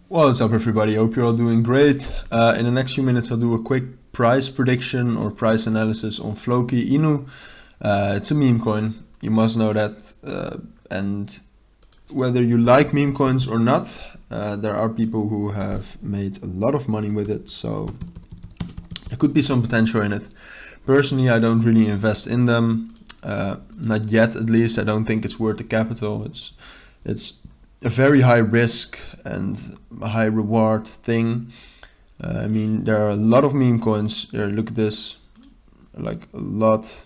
What's up, everybody? Hope you're all doing great. In the next few minutes, I'll do a quick price prediction or price analysis on Floki Inu. It's a meme coin, you must know that. And whether you like meme coins or not, there are people who have made a lot of money with it, so there could be some potential in it. Personally, I don't really invest in them, not yet at least. I don't think it's worth the capital. It's a very high risk and a high reward thing. I mean, there are a lot of meme coins. Here, look at this, like a lot,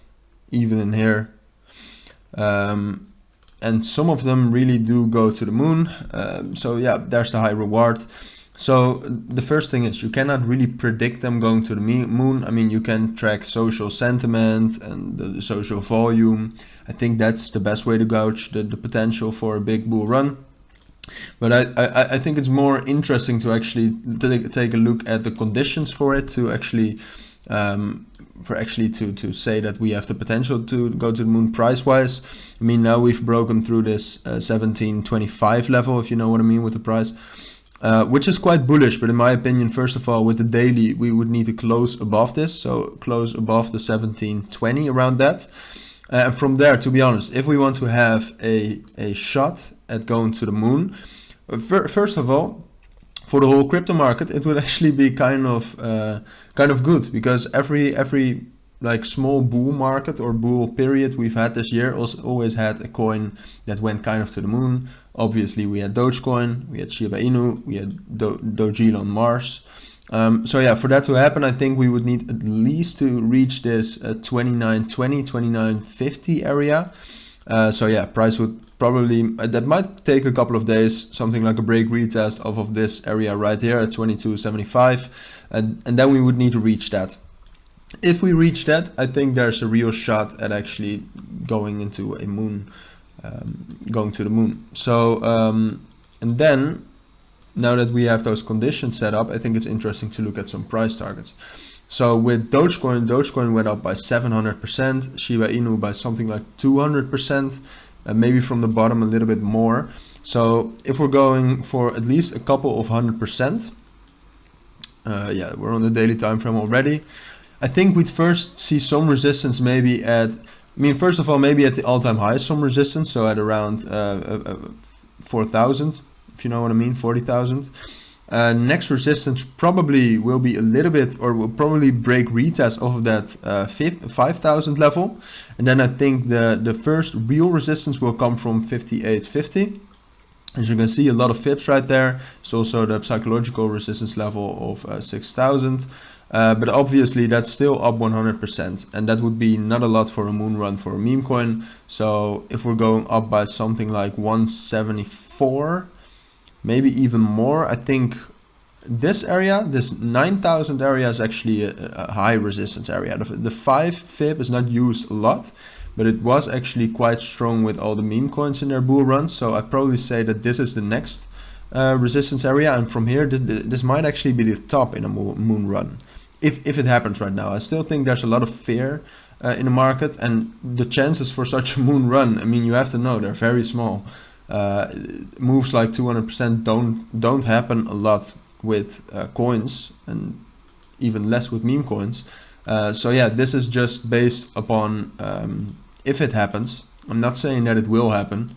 even in here. And some of them really do go to the moon. So yeah, there's the high reward. So the first thing is you cannot really predict them going to the moon. I mean, you can track social sentiment and the social volume. I think that's the best way to gauge the potential for a big bull run. But I think it's more interesting to actually take a look at the conditions for it, to actually to say that we have the potential to go to the moon price wise. I mean, now we've broken through this 1725 level, if you know what I mean, with the price, which is quite bullish. But in my opinion, first of all, with the daily, we would need to close above this, so close above the 1720, around that. And from there, to be honest, if we want to have a shot at going to the moon, first of all, for the whole crypto market, it would actually be kind of good, because every like small bull market or bull period we've had this year also always had a coin that went kind of to the moon. Obviously, we had Dogecoin, we had Shiba Inu, we had Dogecoin on Mars. So yeah, for that to happen, I think we would need at least to reach this 2920, 2950 area. So yeah, price would probably, that might take a couple of days, something like a break retest off of this area right here at 2275, and then we would need to reach that. If we reach that, I think there's a real shot at actually going into a moon, going to the moon. So and then, now that we have those conditions set up, I think it's interesting to look at some price targets. So with Dogecoin went up by 700%, Shiba Inu by something like 200%, maybe from the bottom a little bit more. So if we're going for at least a couple of 100%, yeah, we're on the daily time frame already. I think we'd first see some resistance maybe at, I mean, first of all, maybe at the all-time high, some resistance, so at around 4,000, if you know what I mean, 40,000. Next resistance probably will be a little bit, or will probably break retest off of that 5,000 level. And then I think the first real resistance will come from 5850. As you can see, a lot of fips right there. It's also the psychological resistance level of 6,000. But obviously that's still up 100%, and that would be not a lot for a moon run for a meme coin. So if we're going up by something like 174, maybe even more, I think this area, this 9,000 area, is actually a high resistance area. The 5 fib is not used a lot, but it was actually quite strong with all the meme coins in their bull runs. So I'd probably say that this is the next resistance area, and from here this might actually be the top in a moon run, if it happens right now. I still think there's a lot of fear in the market, and the chances for such a moon run, I mean, you have to know, they're very small. Moves like 200% don't happen a lot with coins, and even less with meme coins. So yeah, this is just based upon if it happens. I'm not saying that it will happen.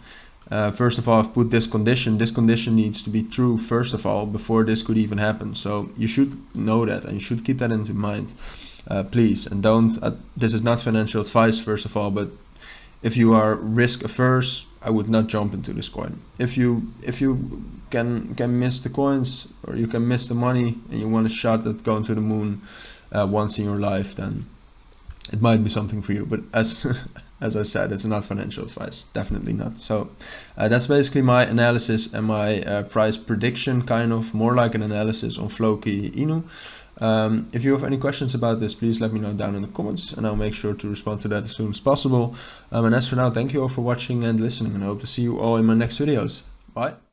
First of all, I've put this condition. This condition needs to be true first of all before this could even happen. So you should know that, and you should keep that into mind, please. And don't. This is not financial advice, first of all, but if you are risk averse, I would not jump into this coin. If you can miss the coins, or you can miss the money, and you want a shot at going to the moon once in your life, then it might be something for you. But as I said, it's not financial advice, definitely not. So that's basically my analysis and my price prediction, kind of more like an analysis on Floki Inu. If you have any questions about this, please let me know down in the comments, and I'll make sure to respond to that as soon as possible. And as for now, thank you all for watching and listening, and I hope to see you all in my next videos. Bye.